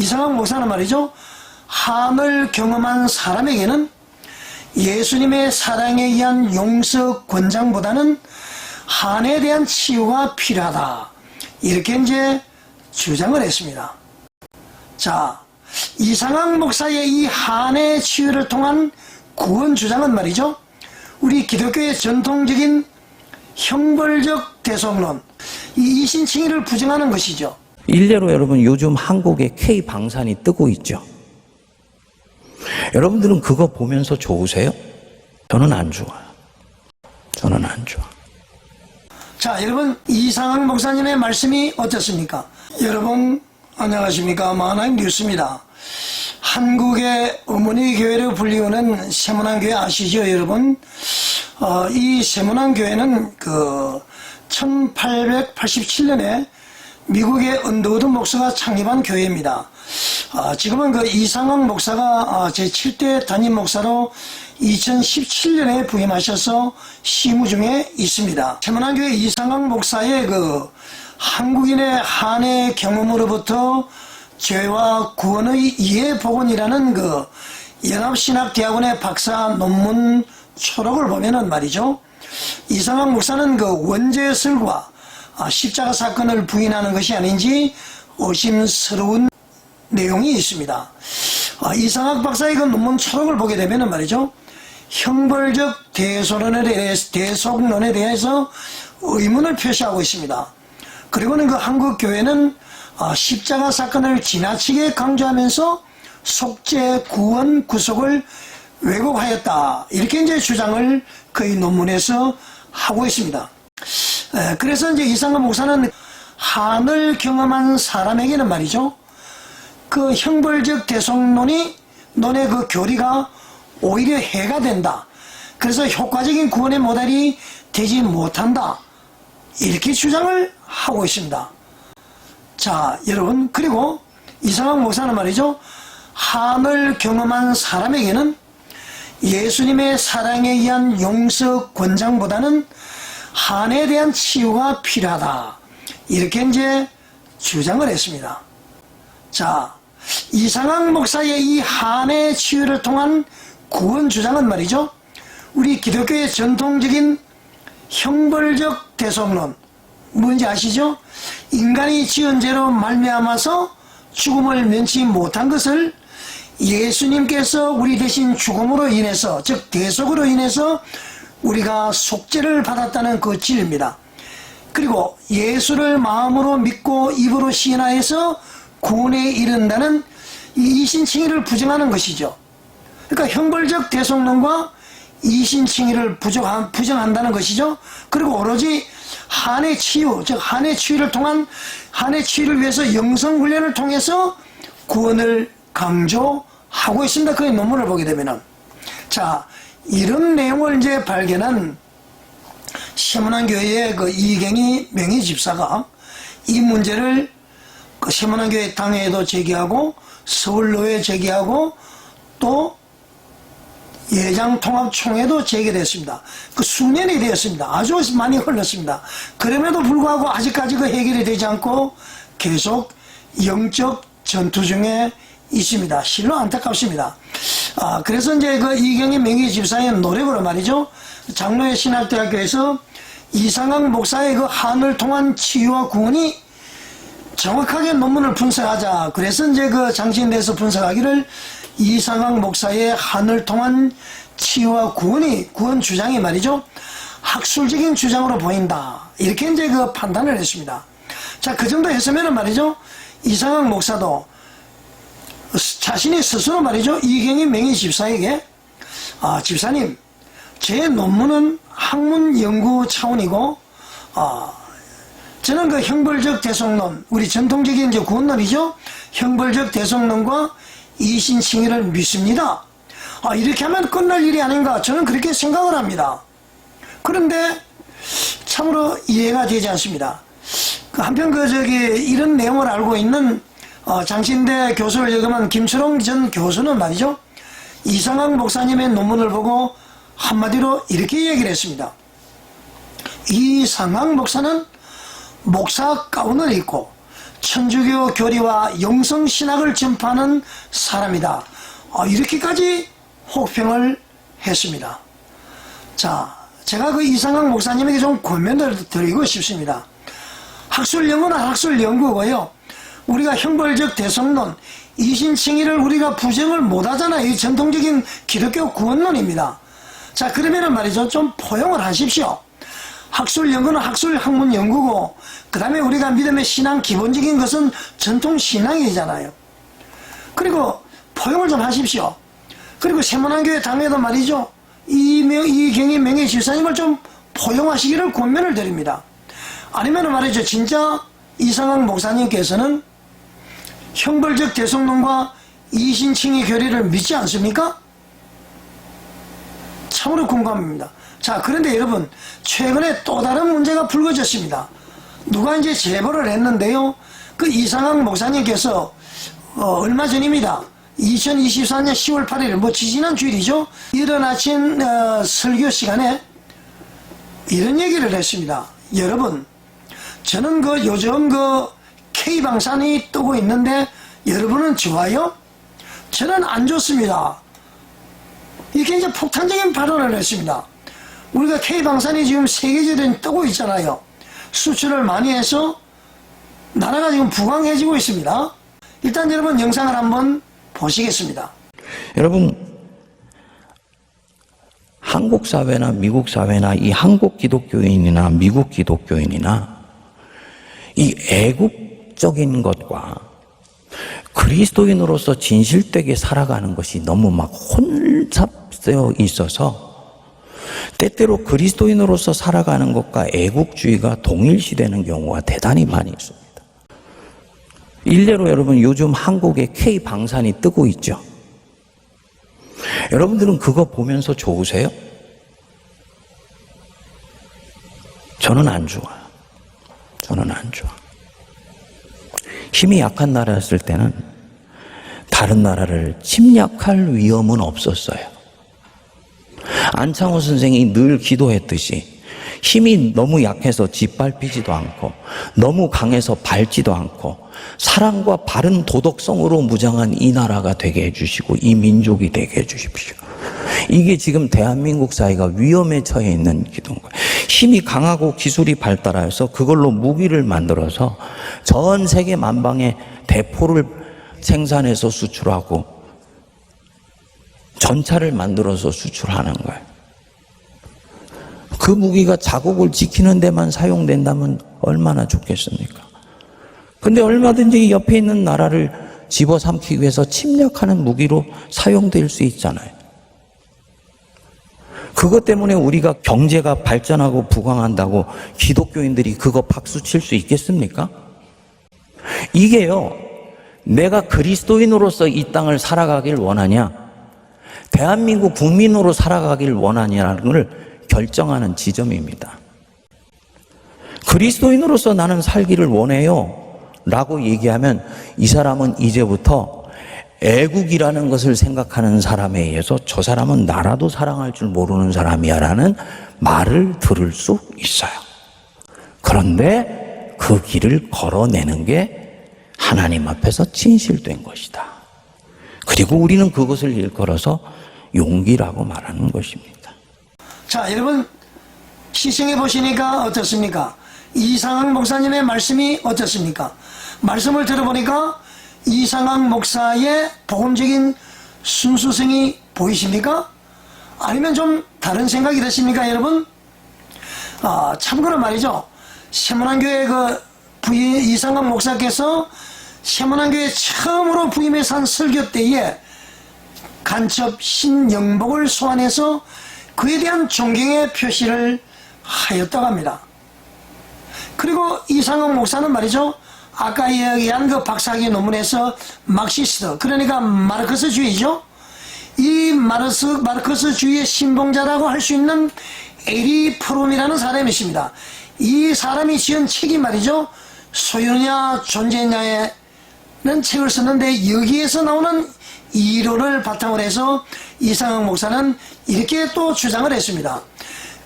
이상학 목사는 말이죠, 한을 경험한 사람에게는 예수님의 사랑에 의한 용서 권장보다는 한에 대한 치유가 필요하다, 이렇게 이제 주장을 했습니다. 자, 이상학 목사의 이 한의 치유를 통한 구원 주장은 말이죠, 우리 기독교의 전통적인 형벌적 대속론, 이 이신칭의를 부정하는 것이죠. 일례로 여러분, 요즘 한국에 K방산이 뜨고 있죠. 여러분들은 그거 보면서 좋으세요? 저는 안 좋아요. 저는 안 좋아. 자, 여러분, 이상학 목사님의 말씀이 어떻습니까? 여러분 안녕하십니까? 마하나임 뉴스입니다. 한국의 어머니 교회로 불리우는 세문안교회 아시죠, 여러분? 이 세문안교회는 1887년에 미국의 언더우드 목사가 창립한 교회입니다. 지금은 이상학 목사가 제7대 담임 목사로 2017년에 부임하셔서 시무 중에 있습니다. 세문안교회 이상학 목사의 한국인의 한의 경험으로부터 죄와 구원의 이해복원이라는 연합신학대학원의 박사 논문 초록을 보면은 말이죠, 이상학 목사는 원죄설과 십자가 사건을 부인하는 것이 아닌지 의심스러운 내용이 있습니다. 이상학 박사의 논문 초록을 보게 되면은 말이죠, 형벌적 대속론에 대해서 의문을 표시하고 있습니다. 그리고는 한국 교회는 십자가 사건을 지나치게 강조하면서 속죄, 구원, 구속을 왜곡하였다, 이렇게 이제 주장을 그의 논문에서 하고 있습니다. 그래서 이제 이상학 목사는 한을 경험한 사람에게는 말이죠, 형벌적 대속론의 교리가 오히려 해가 된다, 그래서 효과적인 구원의 모델이 되지 못한다, 이렇게 주장을 하고 있습니다. 자, 여러분, 그리고 이상학 목사는 말이죠, 한을 경험한 사람에게는 예수님의 사랑에 의한 용서 권장보다는 한에 대한 치유가 필요하다, 이렇게 이제 주장을 했습니다. 자, 이상학 목사의 이 한의 치유를 통한 구원 주장은 말이죠, 우리 기독교의 전통적인 형벌적 대속론, 뭔지 아시죠? 인간이 지은 죄로 말미암아서 죽음을 면치 못한 것을 예수님께서 우리 대신 죽음으로 인해서, 즉 대속으로 인해서 우리가 속죄를 받았다는 그 진리입니다. 그리고 예수를 마음으로 믿고 입으로 시인하여서 구원에 이른다는 이 이신칭의를 부정하는 것이죠. 그러니까 형벌적 대속론과 이신칭의를 부정한다는 것이죠. 그리고 오로지 한의 치유, 즉 한의 치유를 통한, 한의 치유를 위해서 영성훈련을 통해서 구원을 강조하고 있습니다. 그 논문을 보게 되면은. 자, 이런 내용을 이제 발견한 세문안교회의 이경희 명예집사가 이 문제를 세문안교회 당회에도 제기하고 서울로에 제기하고 또 예장통합총회도 제기됐습니다. 수년이 되었습니다. 아주 많이 흘렀습니다. 그럼에도 불구하고 아직까지 해결이 되지 않고 계속 영적 전투 중에 있습니다. 실로 안타깝습니다. 그래서 이제 이경희 명예집사의 노력으로 말이죠, 장로회 신학대학교에서 이상학 목사의 한을 통한 치유와 구원이 정확하게 논문을 분석하자, 그래서 이제 장신대에서 분석하기를 이상학 목사의 한을 통한 치유와 구원 주장이 말이죠, 학술적인 주장으로 보인다, 이렇게 이제 판단을 했습니다. 자, 그 정도 했으면은 말이죠, 이상학 목사도 자신이 스스로 말이죠, 이경희 명예집사에게 집사님, 제 논문은 학문 연구 차원이고 저는 형벌적 대속론, 우리 전통적인 이제 구원론이죠, 형벌적 대속론과 이신칭의를 믿습니다. 이렇게 하면 끝날 일이 아닌가, 저는 그렇게 생각을 합니다. 그런데 참으로 이해가 되지 않습니다. 한편 이런 내용을 알고 있는 장신대 교수를 역임한 김철홍 전 교수는 말이죠, 이상학 목사님의 논문을 보고 한마디로 이렇게 얘기를 했습니다. 이상학 목사는 목사 가운을 입고 천주교 교리와 영성신학을 전파하는 사람이다. 이렇게까지 혹평을 했습니다. 자, 제가 그 이상학 목사님에게 좀 권면을 드리고 싶습니다. 학술연구는 학술연구고요. 우리가 형벌적 대성론, 이신칭의를 우리가 부정을 못하잖아요. 이 전통적인 기독교 구원론입니다. 자, 그러면은 말이죠, 좀 포용을 하십시오. 학술연구는 학술-학문 연구고, 그 다음에 우리가 믿음의 신앙 기본적인 것은 전통신앙이잖아요. 그리고 포용을 좀 하십시오. 그리고 세문안교회 당회도 말이죠, 이경희 명예집사님을 좀 포용하시기를 권면을 드립니다. 아니면 말이죠, 진짜 이상학 목사님께서는 형벌적 대성론과 이신칭의 교리를 믿지 않습니까? 참으로 궁금합니다. 자, 그런데 여러분, 최근에 또 다른 문제가 불거졌습니다. 누가 이제 제보를 했는데요, 그 이상학 목사님께서 얼마 전입니다. 2024년 10월 8일, 지지난 주일이죠. 이른 아침 설교 시간에 이런 얘기를 했습니다. 여러분, 저는 요즘 K방산이 뜨고 있는데 여러분은 좋아요? 저는 안 좋습니다. 이렇게 이제 폭탄적인 발언을 했습니다. 우리가 K방산이 지금 세계적으로 뜨고 있잖아요. 수출을 많이 해서 나라가 지금 부강해지고 있습니다. 일단 여러분 영상을 한번 보시겠습니다. 여러분, 한국 사회나 미국 사회나 이 한국 기독교인이나 미국 기독교인이나 이 애국적인 것과 그리스도인으로서 진실되게 살아가는 것이 너무 막 혼잡되어 있어서 때때로 그리스도인으로서 살아가는 것과 애국주의가 동일시되는 경우가 대단히 많이 있습니다. 일례로 여러분, 요즘 한국에 K방산이 뜨고 있죠. 여러분들은 그거 보면서 좋으세요? 저는 안 좋아요. 저는 안 좋아. 힘이 약한 나라였을 때는 다른 나라를 침략할 위험은 없었어요. 안창호 선생이 늘 기도했듯이 힘이 너무 약해서 짓밟히지도 않고 너무 강해서 밟지도 않고 사랑과 바른 도덕성으로 무장한 이 나라가 되게 해주시고 이 민족이 되게 해주십시오. 이게 지금 대한민국 사회가 위험에 처해 있는 기도인 거예요. 힘이 강하고 기술이 발달해서 그걸로 무기를 만들어서 전 세계 만방에 대포를 생산해서 수출하고 전차를 만들어서 수출하는 거예요. 그 무기가 자국을 지키는 데만 사용된다면 얼마나 좋겠습니까? 근데 얼마든지 옆에 있는 나라를 집어삼키기 위해서 침략하는 무기로 사용될 수 있잖아요. 그것 때문에 우리가 경제가 발전하고 부강한다고 기독교인들이 그거 박수 칠 수 있겠습니까? 이게요, 내가 그리스도인으로서 이 땅을 살아가길 원하냐, 대한민국 국민으로 살아가길 원하냐는 걸 결정하는 지점입니다. 그리스도인으로서 나는 살기를 원해요 라고 얘기하면 이 사람은 이제부터 애국이라는 것을 생각하는 사람에 의해서 저 사람은 나라도 사랑할 줄 모르는 사람이야 라는 말을 들을 수 있어요. 그런데 그 길을 걸어내는 게 하나님 앞에서 진실된 것이다. 그리고 우리는 그것을 일컬어서 용기라고 말하는 것입니다. 자, 여러분 시청해 보시니까 어떻습니까? 이상학 목사님의 말씀이 어떻습니까? 말씀을 들어보니까 이상학 목사의 복음적인 순수성이 보이십니까? 아니면 좀 다른 생각이 드십니까, 여러분? 참고로 말이죠. 세문안교회 이상학 목사께서 세문안교회 처음으로 부임해서 한 설교 때에 간첩 신영복을 소환해서 그에 대한 존경의 표시를 하였다고 합니다. 그리고 이상학 목사는 말이죠, 아까 이야기한 그 박사학위 논문에서 막시스트, 그러니까 마르크스주의죠. 이 마르크스주의의 신봉자라고 할 수 있는 에리 프롬이라는 사람이 있습니다. 이 사람이 지은 책이 말이죠, 소유냐 존재냐는 책을 썼는데 여기에서 나오는 이론을 바탕으로 해서 이상학 목사는 이렇게 또 주장을 했습니다.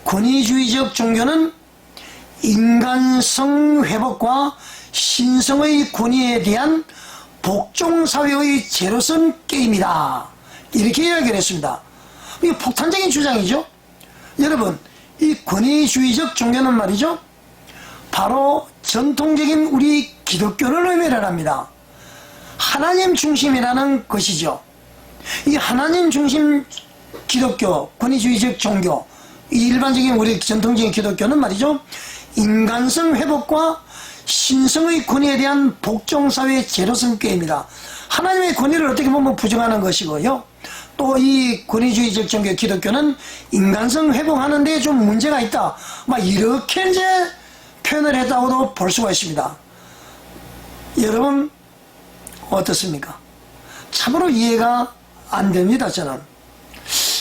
권위주의적 종교는 인간성 회복과 신성의 권위에 대한 복종사회의 제로섬 게임이다. 이렇게 이야기를 했습니다. 이게 폭탄적인 주장이죠. 여러분, 이 권위주의적 종교는 말이죠, 바로 전통적인 우리 기독교를 의미를 합니다. 하나님 중심이라는 것이죠. 이 하나님 중심 기독교, 권위주의적 종교, 이 일반적인 우리 전통적인 기독교는 말이죠, 인간성 회복과 신성의 권위에 대한 복종사회의 제로섬 게임이다. 하나님의 권위를 어떻게 보면 부정하는 것이고요, 또 이 권위주의적 종교 기독교는 인간성 회복하는 데 좀 문제가 있다, 막 이렇게 이제 표현을 했다고도 볼 수가 있습니다. 여러분 어떻습니까? 참으로 이해가 안 됩니다, 저는.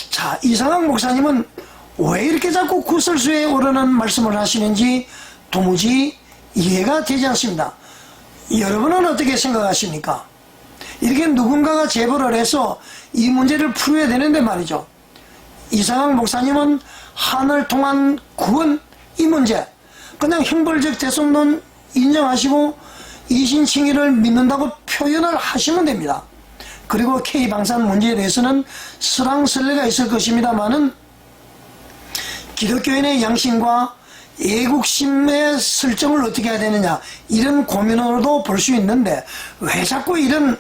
자, 이상학 목사님은 왜 이렇게 자꾸 구설수에 오르는 말씀을 하시는지 도무지 이해가 되지 않습니다. 여러분은 어떻게 생각하십니까? 이렇게 누군가가 제보를 해서 이 문제를 풀어야 되는데 말이죠, 이상학 목사님은 한을 통한 구원, 이 문제 그냥 형벌적 대속론 인정하시고 이신칭의를 믿는다고 표현을 하시면 됩니다. 그리고 K방산 문제에 대해서는 설왕설래가 있을 것입니다만은 기독교인의 양심과 애국심의 설정을 어떻게 해야 되느냐, 이런 고민으로도 볼 수 있는데 왜 자꾸 이런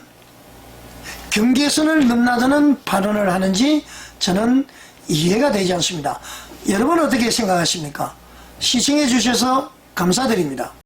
경계선을 넘나드는 발언을 하는지 저는 이해가 되지 않습니다. 여러분 어떻게 생각하십니까? 시청해 주셔서 감사드립니다.